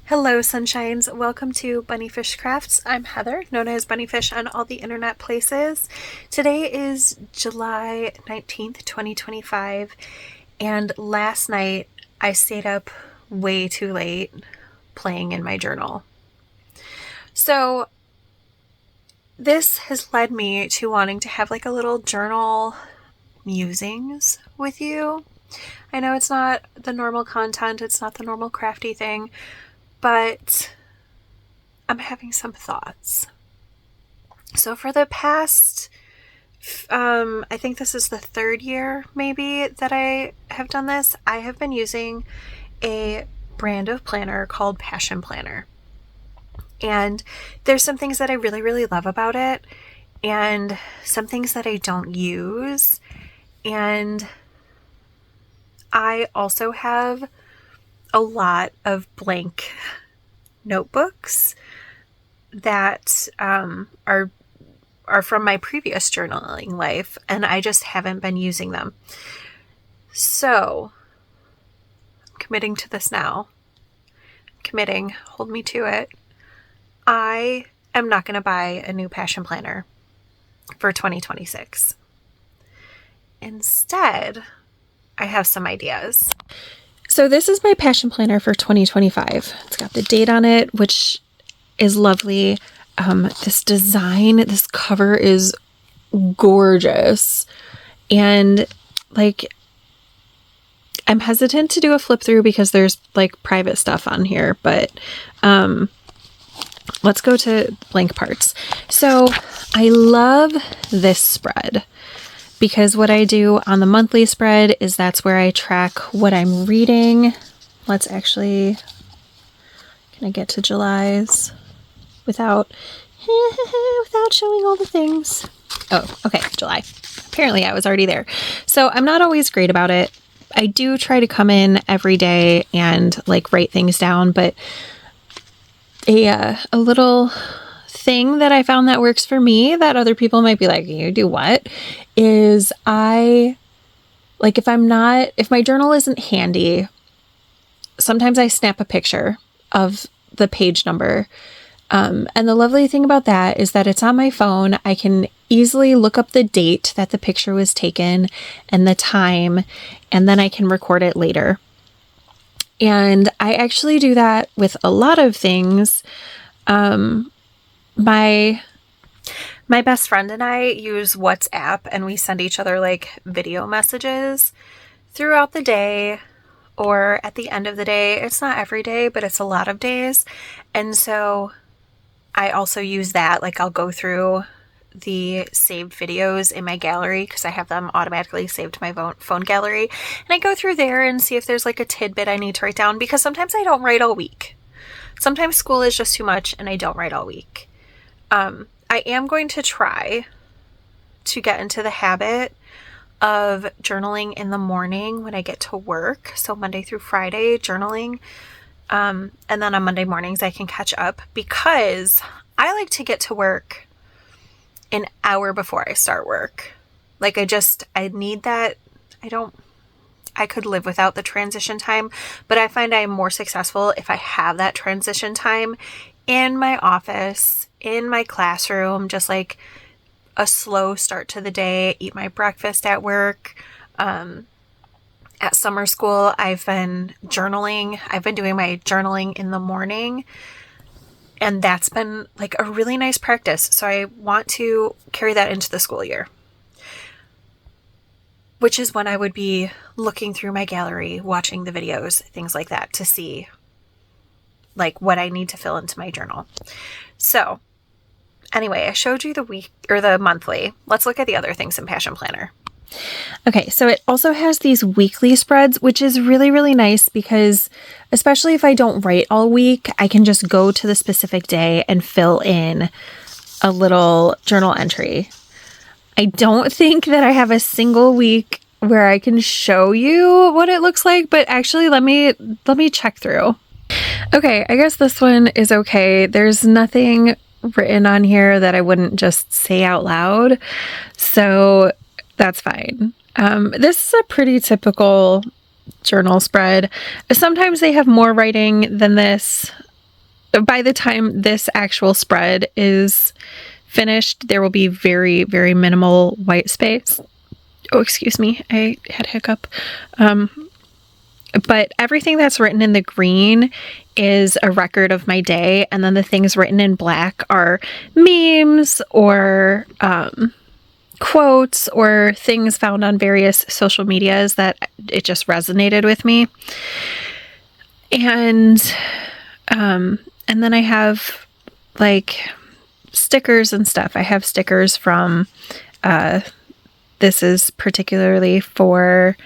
Hello, sunshines. Welcome to Bunnyfish Crafts. I'm Heather, known as Bunnyfish on all the internet places. Today is July 19th, 2025, and last night I stayed up way too late playing in my journal. So this has led me to wanting to have like a little journal musings with you. I know it's not the normal content, it's not the normal crafty thing, but I'm having some thoughts. So for the past, I think this is the third year maybe that I have done this, I have been using a brand of planner called Passion Planner. And there's some things that I really, really love about it, and some things that I don't use. And I also have a lot of blank notebooks that are from my previous journaling life, and I just haven't been using them. So I'm committing to this now. Hold me to it. I am not going to buy a new Passion Planner for 2026. Instead, I have some ideas. So this is my Passion Planner for 2025. It's got the date on it, which is lovely. This design, this cover is gorgeous. And like, I'm hesitant to do a flip through because there's like private stuff on here, but let's go to blank parts. So I love this spread, because what I do on the monthly spread is that's where I track what I'm reading. Let's actually, can I get to July's without showing all the things? Oh, okay, July. Apparently I was already there. So I'm not always great about it. I do try to come in every day and like write things down, but a little thing that I found that works for me that other people might be like, you do what? Is if my journal isn't handy, sometimes I snap a picture of the page number. And the lovely thing about that is that it's on my phone. I can easily look up the date that the picture was taken and the time, and then I can record it later. And I actually do that with a lot of things. My best friend and I use WhatsApp, and we send each other like video messages throughout the day or at the end of the day. It's not every day, but it's a lot of days. And so I also use that. Like, I'll go through the saved videos in my gallery because I have them automatically saved to my phone gallery. And I go through there and see if there's like a tidbit I need to write down, because sometimes I don't write all week. Sometimes school is just too much and I don't write all week. I am going to try to get into the habit of journaling in the morning when I get to work. So Monday through Friday journaling. And then on Monday mornings I can catch up, because I like to get to work an hour before I start work. Like, I need that. I could live without the transition time, but I find I'm more successful if I have that transition time in my office, in my classroom, just like a slow start to the day, eat my breakfast at work. At summer school, I've been journaling. I've been doing my journaling in the morning, and that's been like a really nice practice. So I want to carry that into the school year, which is when I would be looking through my gallery, watching the videos, things like that, to see like what I need to fill into my journal. So anyway, I showed you the week or the monthly. Let's look at the other things in Passion Planner. Okay, so it also has these weekly spreads, which is really, really nice, because especially if I don't write all week, I can just go to the specific day and fill in a little journal entry. I don't think that I have a single week where I can show you what it looks like, but actually let me check through. Okay, I guess this one is okay. There's nothing written on here that I wouldn't just say out loud, so that's fine. This is a pretty typical journal spread. Sometimes they have more writing than this. by the time this actual spread is finished, there will be very, very minimal white space. Oh, excuse me, I had a hiccup. But everything that's written in the green is a record of my day, and then the things written in black are memes or quotes or things found on various social medias that it just resonated with me. And then I have like stickers and stuff. I have stickers from, this is particularly for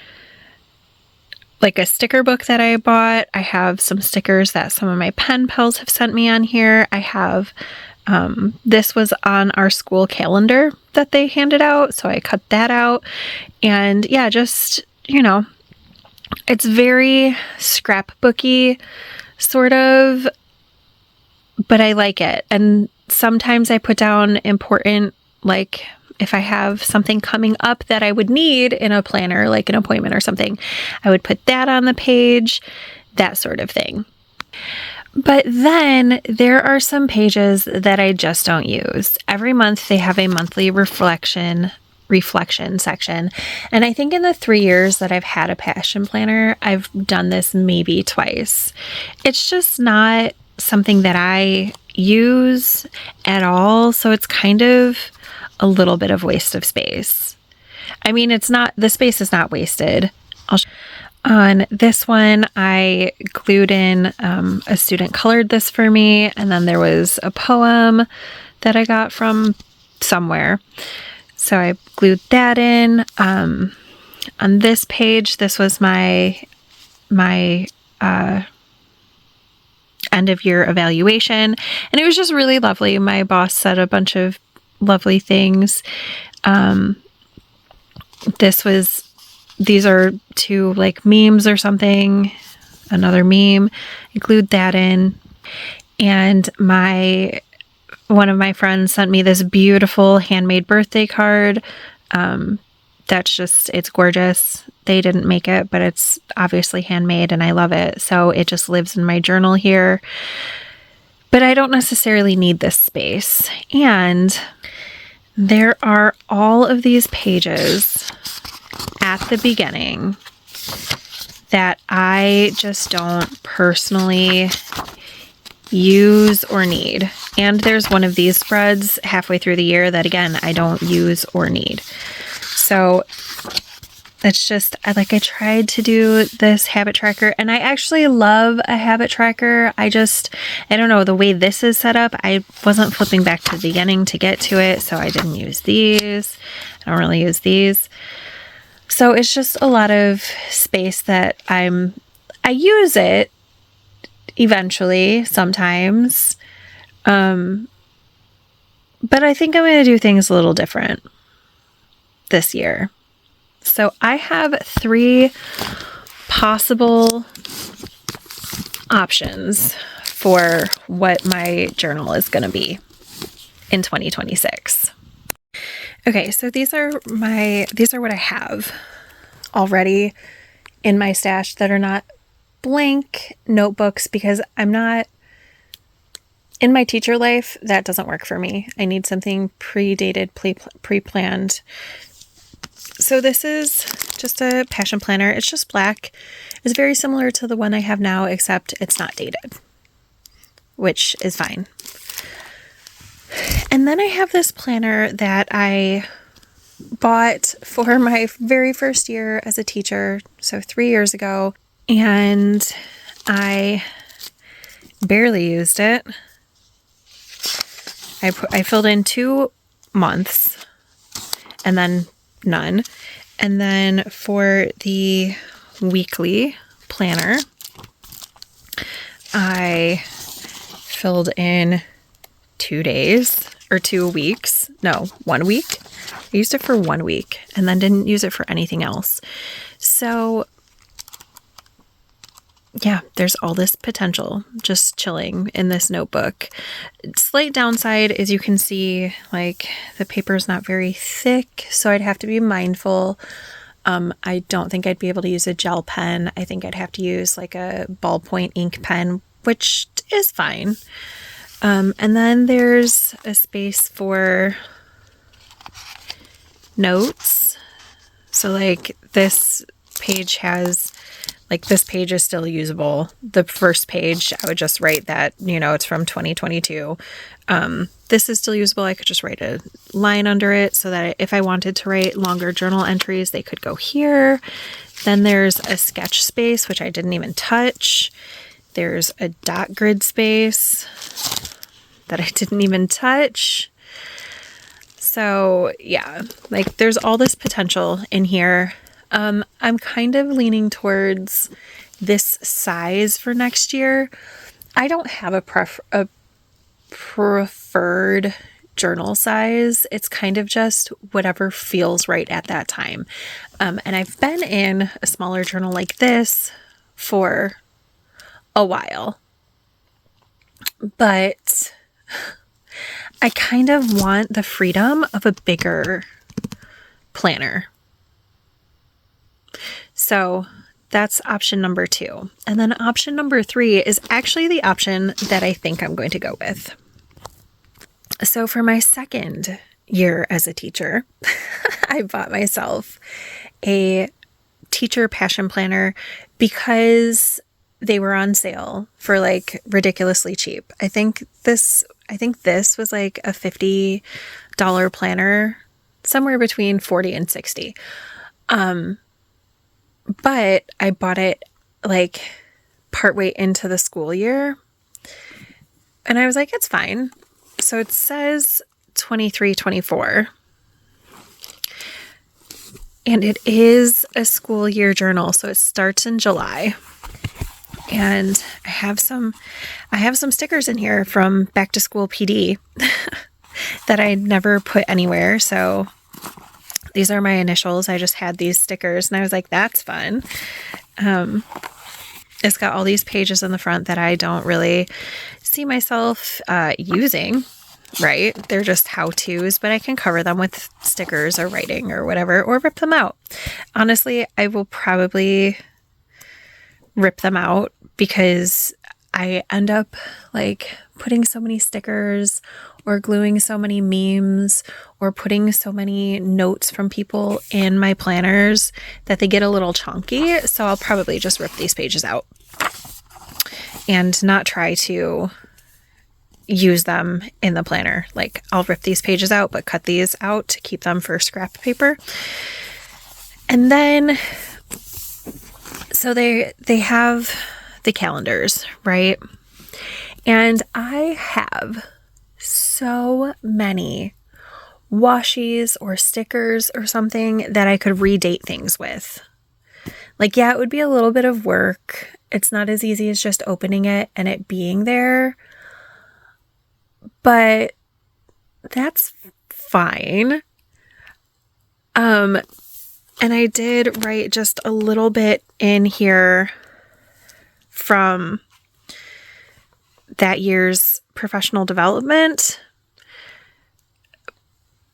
like a sticker book that I bought. I have some stickers that some of my pen pals have sent me on here. I have, this was on our school calendar that they handed out, so I cut that out. And yeah, just, you know, it's very scrapbooky, sort of, but I like it. And sometimes I put down important, like if I have something coming up that I would need in a planner, like an appointment or something, I would put that on the page, that sort of thing. But then there are some pages that I just don't use. Every month they have a monthly reflection section. And I think in the 3 years that I've had a passion planner, I've done this maybe twice. It's just not something that I use at all. So it's kind of a little bit of waste of space. I mean, it's not, the space is not wasted. On this one, I glued in, a student colored this for me, and then there was a poem that I got from somewhere. So I glued that in. On this page, this was my end of year evaluation, and it was just really lovely. My boss said a bunch of lovely things. These are two like memes or something, another meme, include that in. And one of my friends sent me this beautiful handmade birthday card. It's gorgeous. They didn't make it, but it's obviously handmade and I love it. So it just lives in my journal here. But I don't necessarily need this space. And there are all of these pages at the beginning that I just don't personally use or need. And there's one of these spreads halfway through the year that, again, I don't use or need. So it's just, I tried to do this habit tracker, and I actually love a habit tracker. I don't know, the way this is set up, I wasn't flipping back to the beginning to get to it, so I didn't use these. I don't really use these. So it's just a lot of space that I use it eventually, sometimes. But I think I'm going to do things a little different this year. So I have 3 possible options for what my journal is going to be in 2026. Okay, so these are what I have already in my stash that are not blank notebooks, because I'm not in my teacher life. That doesn't work for me. I need something pre-dated, pre-planned. So this is just a passion planner. It's just black. It's very similar to the one I have now, except it's not dated, which is fine. And then I have this planner that I bought for my very first year as a teacher, so 3 years ago, and I barely used it. I filled in 2 months and then none. And then for the weekly planner, I filled in 2 days or 2 weeks. No, 1 week. I used it for 1 week and then didn't use it for anything else. So yeah, there's all this potential just chilling in this notebook. Slight downside is you can see like the paper is not very thick, so I'd have to be mindful. I don't think I'd be able to use a gel pen. I think I'd have to use like a ballpoint ink pen which is fine. And then there's a space for notes. So like this page has, like this page is still usable. The first page, I would just write that, it's from 2022. This is still usable. I could just write a line under it so that if I wanted to write longer journal entries, they could go here. Then there's a sketch space, which I didn't even touch. There's a dot grid space that I didn't even touch. So yeah, like there's all this potential in here. I'm kind of leaning towards this size for next year. I don't have a preferred journal size. It's kind of just whatever feels right at that time. And I've been in a smaller journal like this for a while, but I kind of want the freedom of a bigger planner. So that's option number 2. And then option number 3 is actually the option that I think I'm going to go with. So for my second year as a teacher, I bought myself a teacher passion planner because they were on sale for like ridiculously cheap. I think this was like a $50 planner, somewhere between 40 and 60. But I bought it like partway into the school year and I was like, it's fine. So it says 23-24 and it is a school year journal. So it starts in July. And I have some stickers in here from back to school PD that I never put anywhere. So these are my initials. I just had these stickers and I was like, that's fun. It's got all these pages in the front that I don't really see myself using, right? They're just how-tos, but I can cover them with stickers or writing or whatever, or rip them out. Honestly, I will probably rip them out because I end up like putting so many stickers or gluing so many memes or putting so many notes from people in my planners that they get a little chunky. So I'll probably just rip these pages out and not try to use them in the planner. Like I'll rip these pages out, but cut these out to keep them for scrap paper. And then, so they have the calendars, right? And I have so many washies or stickers or something that I could redate things with. Like, yeah, it would be a little bit of work. It's not as easy as just opening it and it being there. But that's fine. And I did write just a little bit in here from that year's professional development.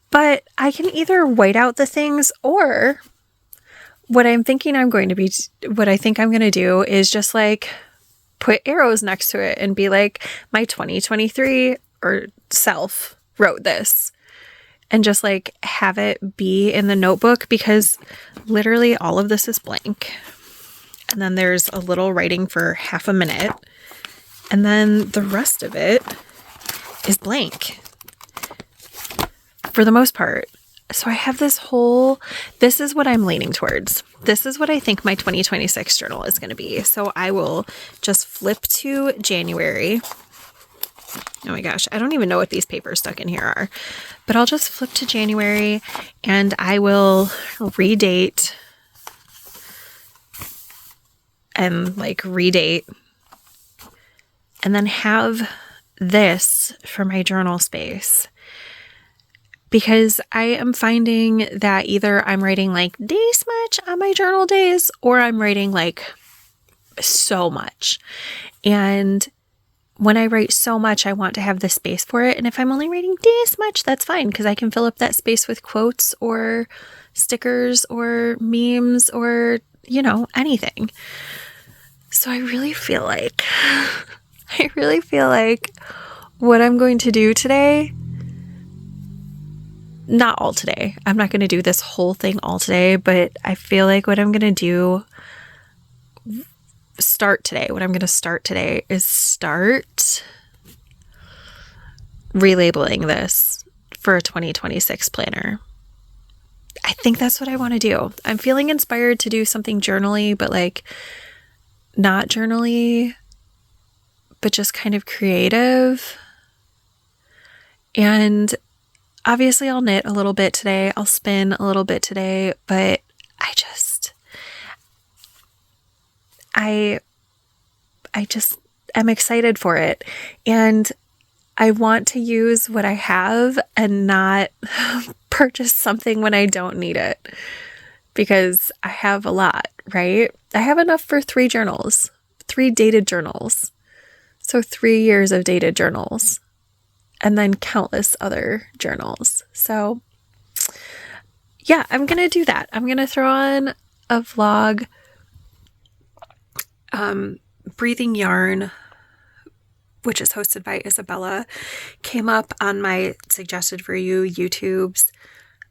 But I can either white out the things, or what I think I'm going to do is just like put arrows next to it and be like, my 2023 or self wrote this, and just like have it be in the notebook, because literally all of this is blank. And then there's a little writing for half a minute. And then the rest of it is blank for the most part. So I have this is what I'm leaning towards. This is what I think my 2026 journal is going to be. So I will just flip to January. Oh my gosh, I don't even know what these papers stuck in here are. But I'll just flip to January and I will redate and then have this for my journal space. Because I am finding that either I'm writing like this much on my journal days, or I'm writing like so much. And when I write so much, I want to have the space for it. And if I'm only writing this much, that's fine, because I can fill up that space with quotes or stickers or memes or, anything. So I really feel like I really feel like what I'm going to do today, not all today, I'm not going to do this whole thing all today, but I feel like what I'm going to do what I'm going to start today is start relabeling this for a 2026 planner. I think that's what I want to do. I'm feeling inspired to do something journaly, but like not journaly, but just kind of creative. And obviously I'll knit a little bit today. I'll spin a little bit today, but I'm excited for it. And I want to use what I have and not purchase something when I don't need it, because I have a lot, right? I have enough for 3 journals, 3 dated journals. So 3 years of dated journals, and then countless other journals. So yeah, I'm going to do that. I'm going to throw on a vlog. Breathing Yarn, which is hosted by Isabella, came up on my suggested for you YouTubes,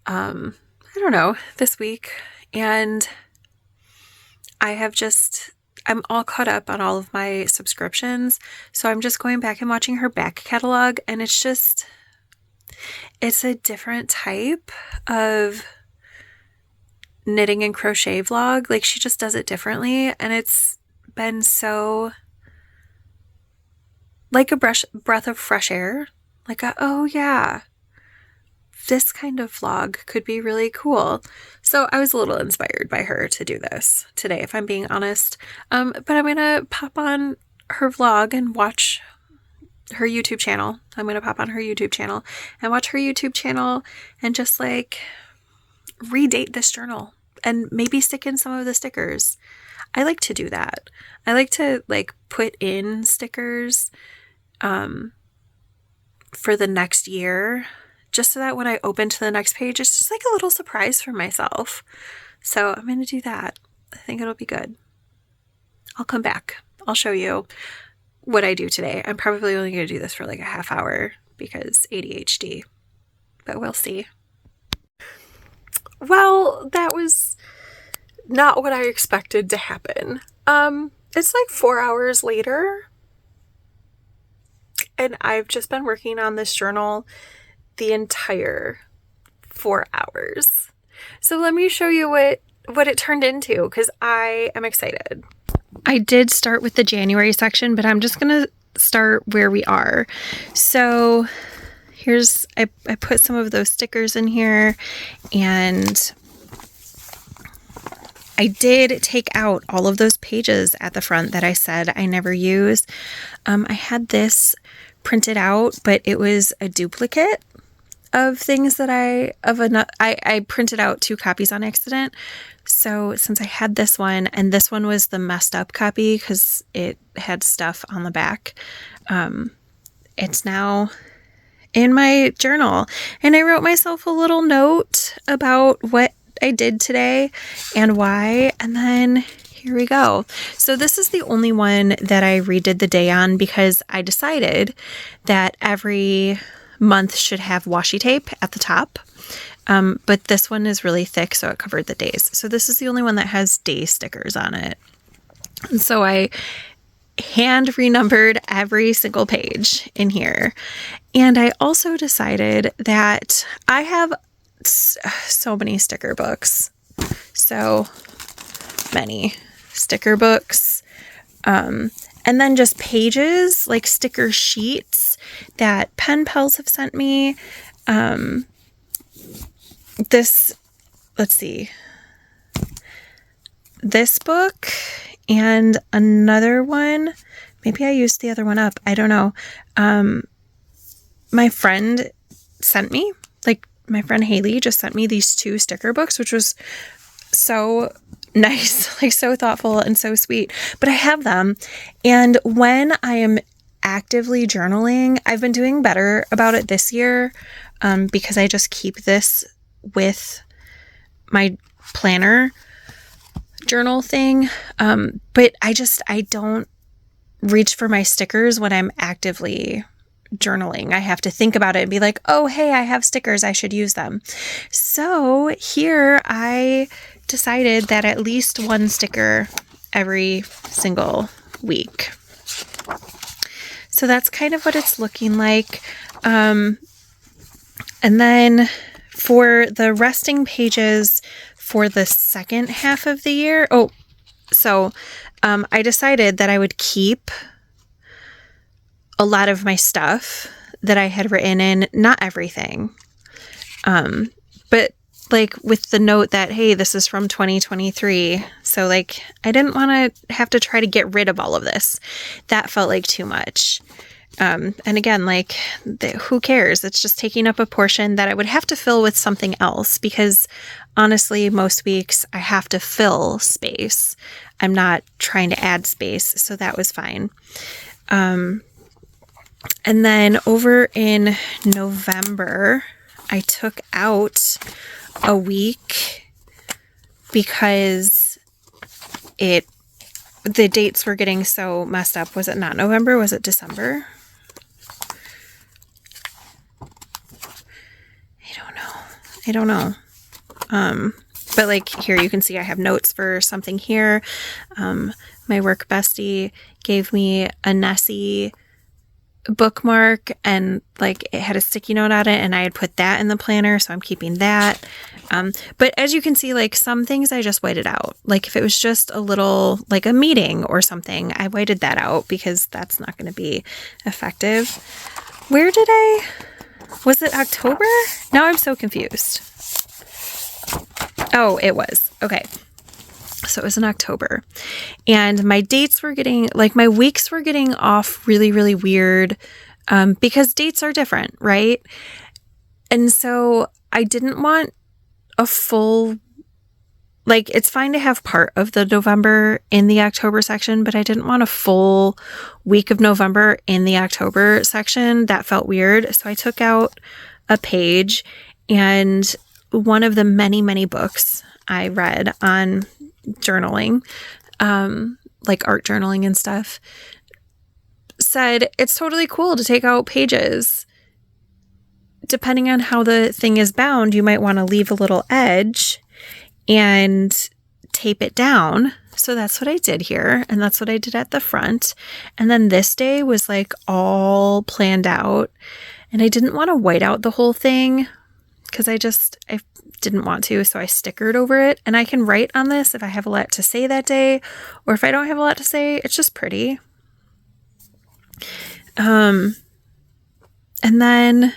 I don't know, this week. And I'm all caught up on all of my subscriptions. So I'm just going back and watching her back catalog, and it's a different type of knitting and crochet vlog. Like, she just does it differently, and it's been so like a breath of fresh air. Like, oh yeah, this kind of vlog could be really cool. So I was a little inspired by her to do this today, if I'm being honest. But I'm going to pop on her vlog and watch her YouTube channel. I'm going to pop on her YouTube channel and watch her YouTube channel and just like redate this journal and maybe stick in some of the stickers. I like to do that. I like to like put in stickers for the next year, just so that when I open to the next page, it's just like a little surprise for myself. So I'm going to do that. I think it'll be good. I'll come back. I'll show you what I do today. I'm probably only going to do this for like a half hour because ADHD, but we'll see. Well, that was not what I expected to happen. It's like 4 hours later, and I've just been working on this journal the entire 4 hours. So let me show you what it turned into, because I am excited. I did start with the January section, but I'm just going to start where we are. So I put some of those stickers in here, and I did take out all of those pages at the front that I said I never use. I had this printed out, but it was a duplicate of things that I printed out 2 copies on accident. So since I had this one, and this one was the messed up copy because it had stuff on the back, it's now in my journal. And I wrote myself a little note about what I did today and why, and then here we go. So this is the only one that I redid the day on, because I decided that every month should have washi tape at the top, but this one is really thick, so it covered the days. So this is the only one that has day stickers on it. And so I hand renumbered every single page in here. And I also decided that I have so many sticker books, so many sticker books, and then just pages, like sticker sheets that pen pals have sent me. Let's see, this book and another one, maybe I used the other one up, I don't know. My friend Haley just sent me these 2 sticker books, which was so nice, like so thoughtful and so sweet. But I have them, and when I am actively journaling, I've been doing better about it this year, because I just keep this with my planner journal thing. But I don't reach for my stickers when I'm actively journaling. I have to think about it and be like, oh, hey, I have stickers. I should use them. So here I decided that at least one sticker every single week. So that's kind of what it's looking like. And then for the resting pages for the second half of the year, I decided that I would keep a lot of my stuff that I had written in, not everything, but like with the note that, hey, this is from 2023. So like, I didn't want to have to try to get rid of all of this. That felt like too much. And again, like, who cares? It's just taking up a portion that I would have to fill with something else, because honestly, most weeks I have to fill space. I'm not trying to add space. So that was fine. And then over in November, I took out a week because the dates were getting so messed up. Was it not November? Was it December? I don't know. But like here, you can see I have notes for something here. My work bestie gave me a Nessie bookmark, and like it had a sticky note on it, and I had put that in the planner, so I'm keeping that. But as you can see, like some things I just whited out. Like if it was just a little, like a meeting or something, I whited that out because that's not going to be effective. Was it October? Now I'm so confused. Oh, it was. Okay. So it was in October, and my dates were getting, like my weeks were getting off really, really weird, because dates are different, right? And so I didn't want a full, like, it's fine to have part of the November in the October section, but I didn't want a full week of November in the October section. That felt weird. So I took out a page, and one of the many, many books I read on journaling, like art journaling and stuff, said it's totally cool to take out pages. Depending on how the thing is bound, you might want to leave a little edge and tape it down. So that's what I did here, and that's what I did at the front. And then this day was like all planned out, and I didn't want to white out the whole thing because I didn't want to, so I stickered over it. And I can write on this if I have a lot to say that day, or if I don't have a lot to say. It's just pretty. And then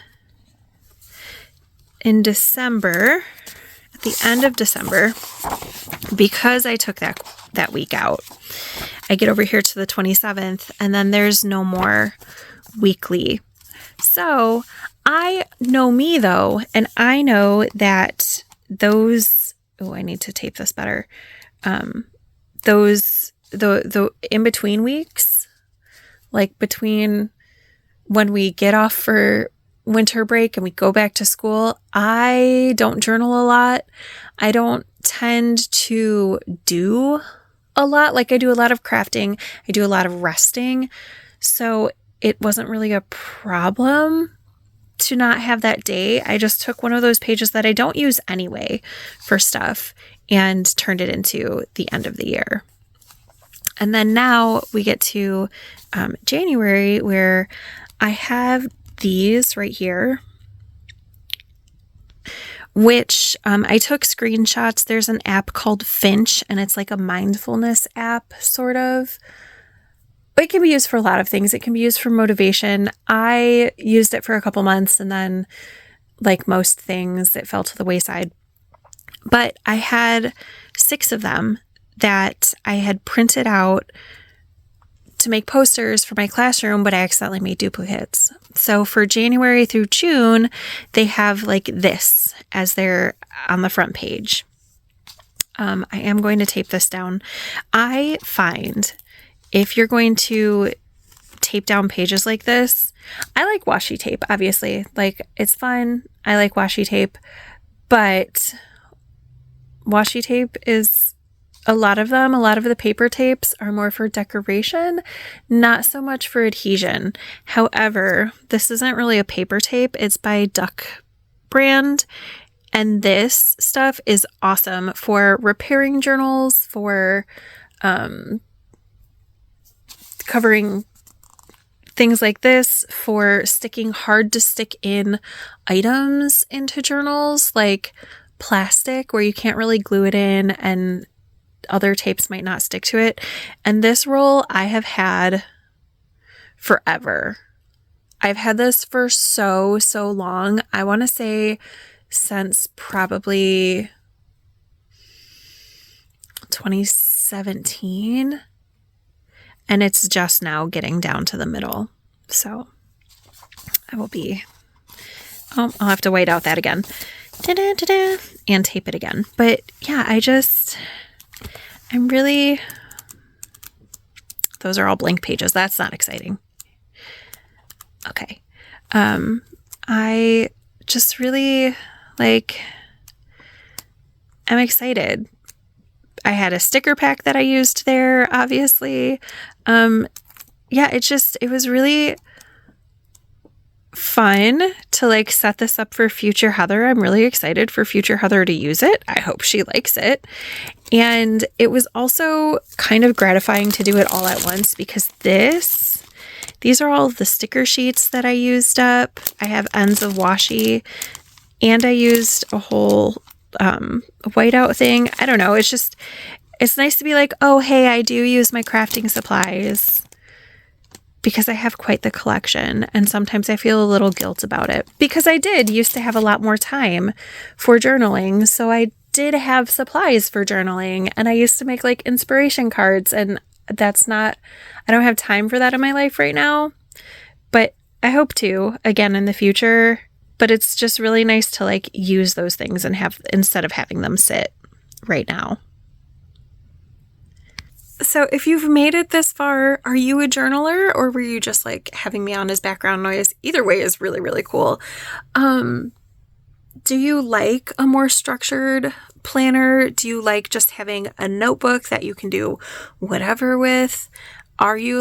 in December, at the end of December, because I took that week out, I get over here to the 27th, and then there's no more weekly. So I know me though, and I know that I need to tape this better. The in-between weeks, like between when we get off for winter break and we go back to school, I don't journal a lot. I don't tend to do a lot. Like I do a lot of crafting. I do a lot of resting. So it wasn't really a problem to not have that day. I just took one of those pages that I don't use anyway for stuff and turned it into the end of the year. And then now we get to January, where I have these right here, which I took screenshots. There's an app called Finch, and it's like a mindfulness app, sort of. It can be used for a lot of things. It can be used for motivation. I used it for a couple months, and then, like most things, it fell to the wayside. But I had 6 of them that I had printed out to make posters for my classroom, but I accidentally made duplicates. So for January through June, they have like this as their on the front page. I am going to tape this down. I find if you're going to tape down pages like this, I like washi tape, obviously. Like, it's fun. I like washi tape, but washi tape is A lot of the paper tapes are more for decoration, not so much for adhesion. However, this isn't really a paper tape. It's by Duck brand. And this stuff is awesome for repairing journals, for covering things like this, for sticking hard to stick in items into journals, like plastic where you can't really glue it in and other tapes might not stick to it. And this roll I have had forever. I've had this for so long. I want to say since probably 2017. And it's just now getting down to the middle. So I'll have to white out that again. Da-da-da-da, and tape it again. But yeah, those are all blank pages. That's not exciting. Okay. I just really I'm excited. I had a sticker pack that I used there, obviously. Yeah, it was really fun to set this up for future Heather. I'm really excited for future Heather to use it. I hope she likes it. And it was also kind of gratifying to do it all at once because these are all the sticker sheets that I used up. I have ends of washi and I used a whole whiteout thing. I don't know. It's nice to be like, oh, hey, I do use my crafting supplies because I have quite the collection. And sometimes I feel a little guilt about it because I did used to have a lot more time for journaling. So I did have supplies for journaling and I used to make inspiration cards, and I don't have time for that in my life right now, but I hope to again in the future. But it's just really nice to use those things and instead of having them sit right now. So if you've made it this far, are you a journaler or were you just having me on as background noise? Either way is really, really cool. Do you like a more structured planner? Do you like just having a notebook that you can do whatever with? Are you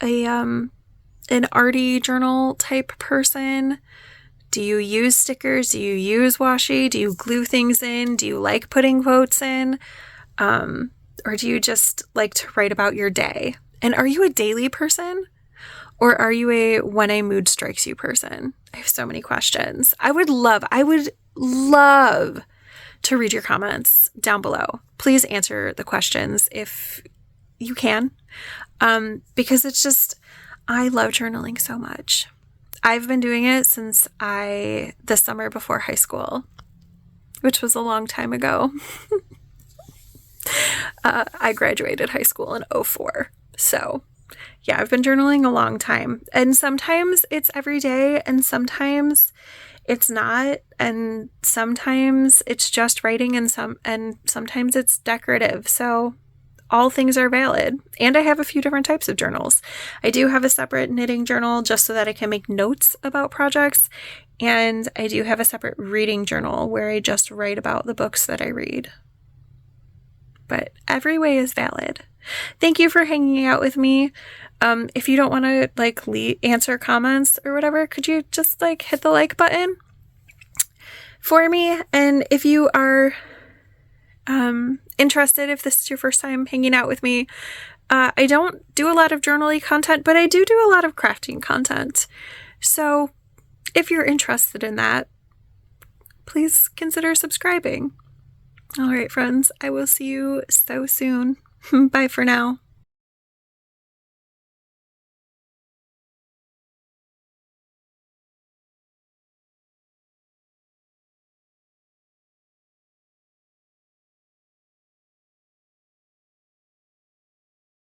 an arty journal type person? Do you use stickers? Do you use washi? Do you glue things in? Do you like putting quotes in? Or do you just like to write about your day? And are you a daily person? Or are you a when a mood strikes you person? I have so many questions. I would love to read your comments down below. Please answer the questions if you can. Because I love journaling so much. I've been doing it since the summer before high school, which was a long time ago. I graduated high school in 2004. So yeah, I've been journaling a long time. And sometimes it's every day and sometimes it's not. And sometimes it's just writing and sometimes it's decorative. So all things are valid. And I have a few different types of journals. I do have a separate knitting journal just so that I can make notes about projects. And I do have a separate reading journal where I just write about the books that I read. But every way is valid. Thank you for hanging out with me. If you don't want to answer comments or whatever, could you just hit the like button for me? And if you are interested, if this is your first time hanging out with me, I don't do a lot of journaling content, but I do a lot of crafting content. So if you're interested in that, please consider subscribing. All right, friends, I will see you so soon. Bye for now.